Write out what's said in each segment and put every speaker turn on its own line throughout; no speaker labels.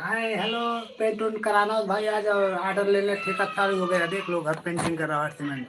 Hi hello, paint उंट कराना हो भाई, आज ऑर्डर लेने, ठेका चालू हो गया, देख लो घर पेंटिंग कर रहा है सीमेंट।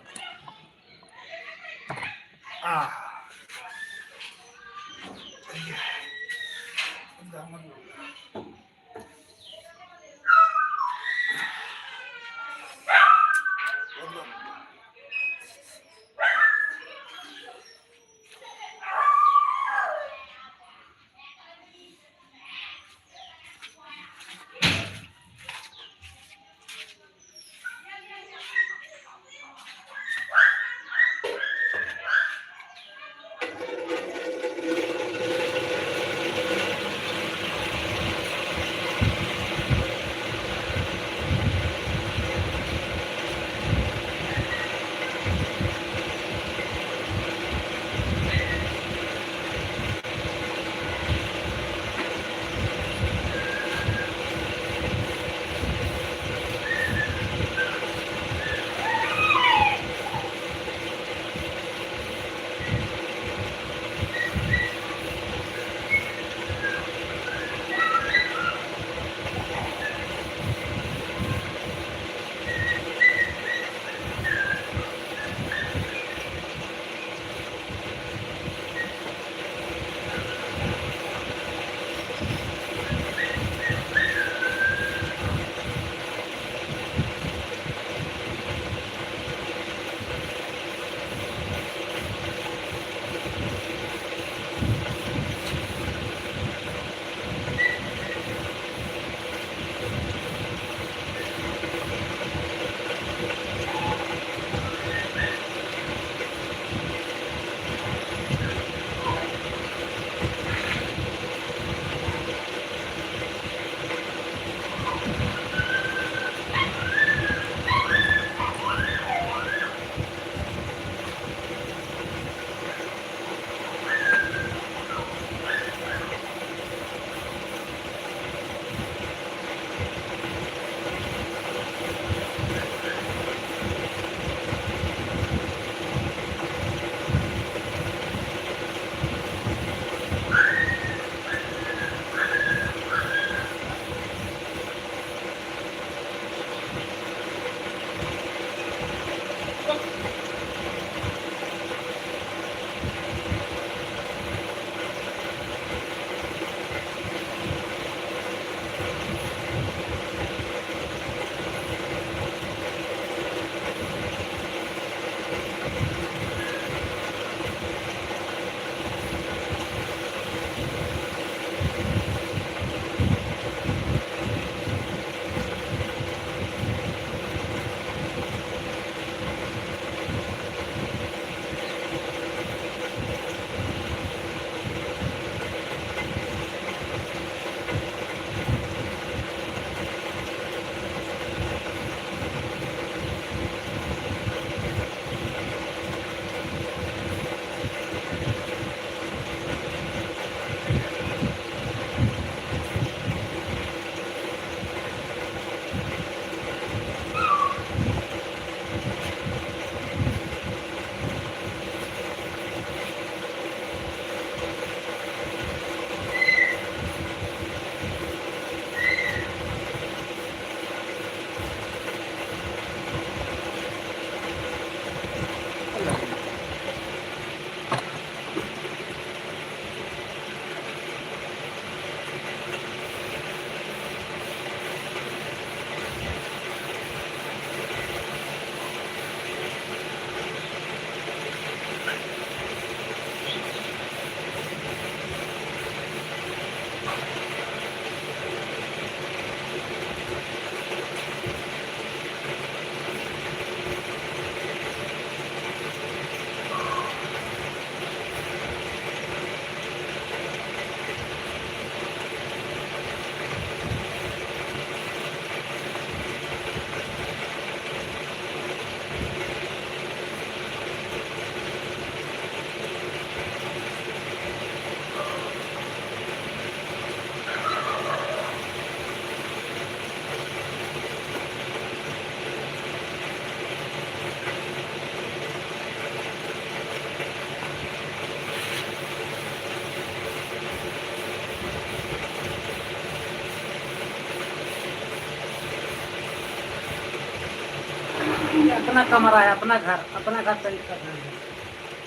अपना कमरा है, अपना घर पेंट कर रहे हैं।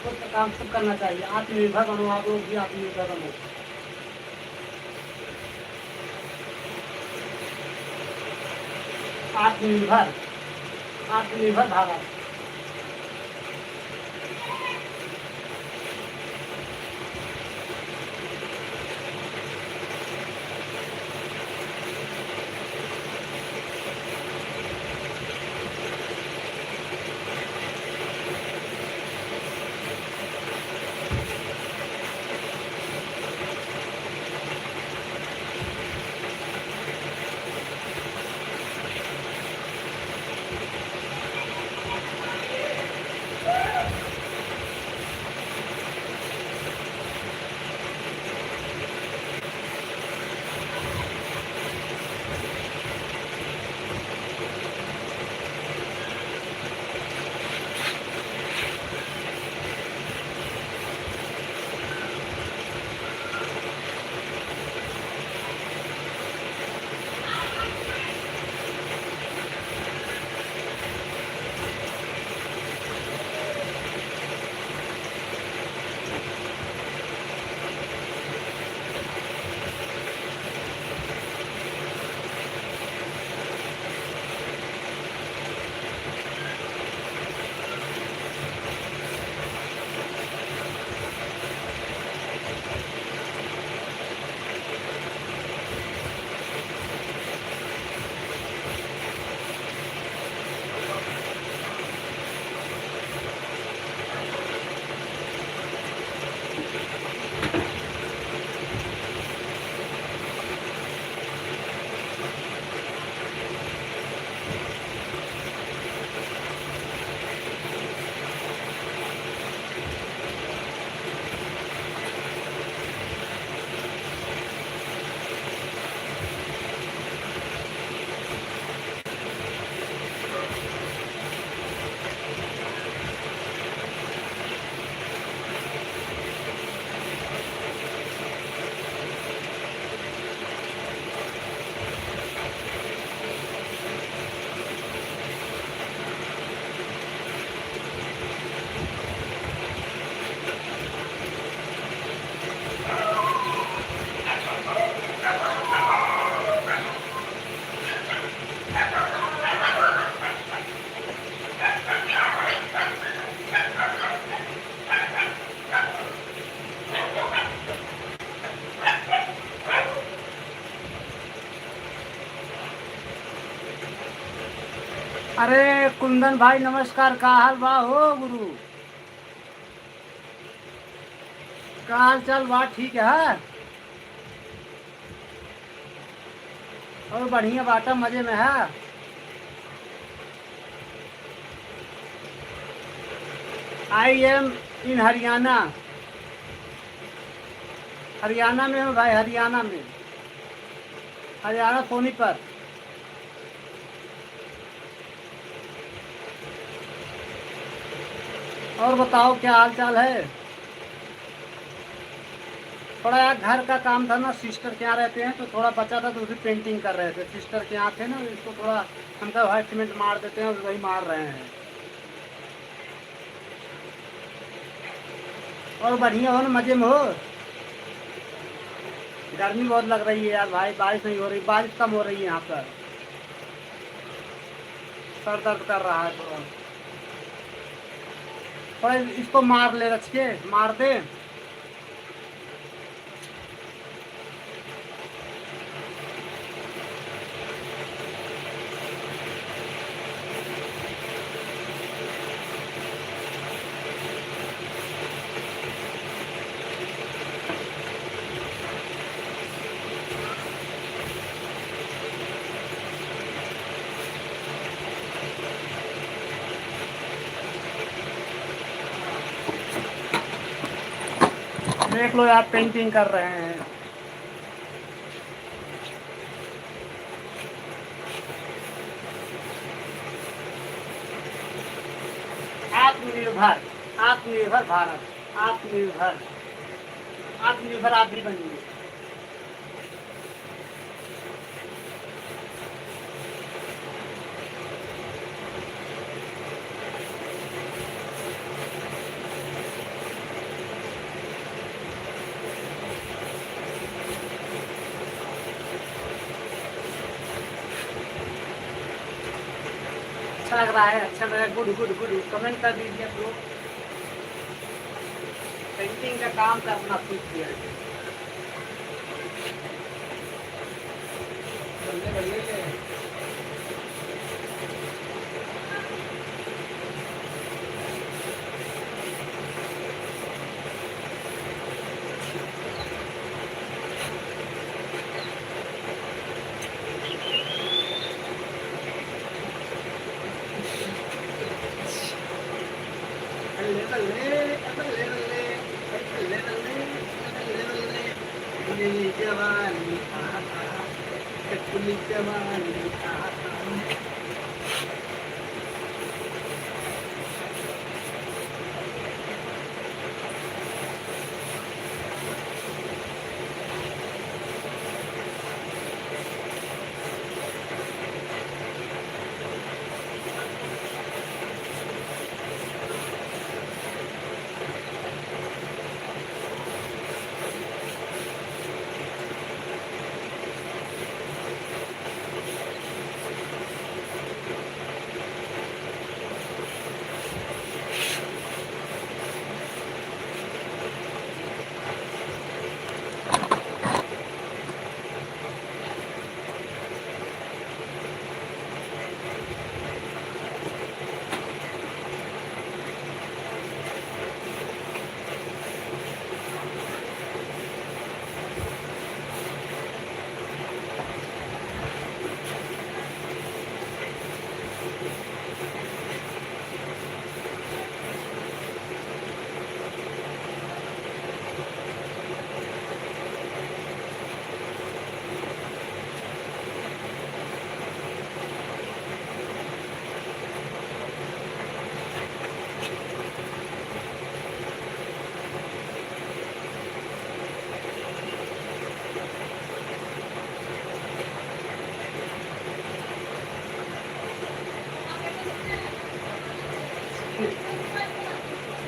खुद का काम सब करना चाहिए। आत्मनिर्भर बनो, आप लोग भी आत्मनिर्भर बनो। आत्मनिर्भर, आत्मनिर्भर भारत। अरे कुंदन भाई नमस्कार, का हाल बा हो गुरु? का हाल चाल बा? ठीक है। और बढ़िया बाटा, मजे में है। आई एम इन हरियाणा। हरियाणा में हूँ भाई, हरियाणा में, हरियाणा सोनीपत। और बताओ क्या हाल चाल है? थोड़ा यार घर का काम था ना, सिस्टर के यहाँ रहते हैं तो थोड़ा बचा था तो उसी पेंटिंग कर रहे थे। सिस्टर के यहाँ थे ना, इसको थोड़ा हमका व्हाइट सीमेंट मार देते हैं और वही मार रहे हैं। और बढ़िया हो ना, मजे में हो? गर्मी बहुत लग रही है यार भाई, बारिश नहीं हो रही, बारिश कम हो रही है यहाँ पर। सर दर्द कर रहा है थोड़ा। थोड़ा इसको मार ले, रच के मार दे। देख लो यार, पेंटिंग कर रहे हैं। आत्मनिर्भर, आत्मनिर्भर भारत, आत्मनिर्भर, आत्मनिर्भर आप भी बनिए। कैसा लग रहा है, अच्छा लग रहा है? गुड गुड गुड, कमेंट कर दीजिए आप लोग। पेंटिंग का काम करना सीख लिया है। बल्ले बल्ले ले। बल्ले बल्ले बल्ले बल्ले बल्ले बल्ले बल्ले बल्ले, मेरी जवानी आहा, कटली जवानी आहा।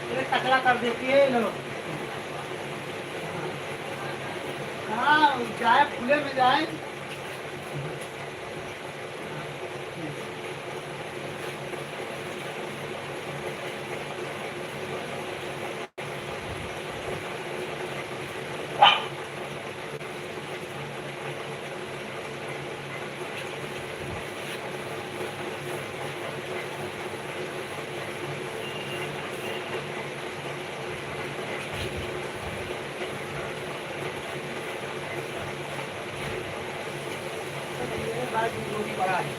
ये टकला कर देती है ये लोग। हाँ, जाए खुले में जाए। मेरे भाई दूरी बड़ा है।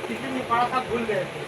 टिफिन में पड़ा था, भूल गए थे।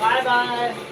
Bye bye.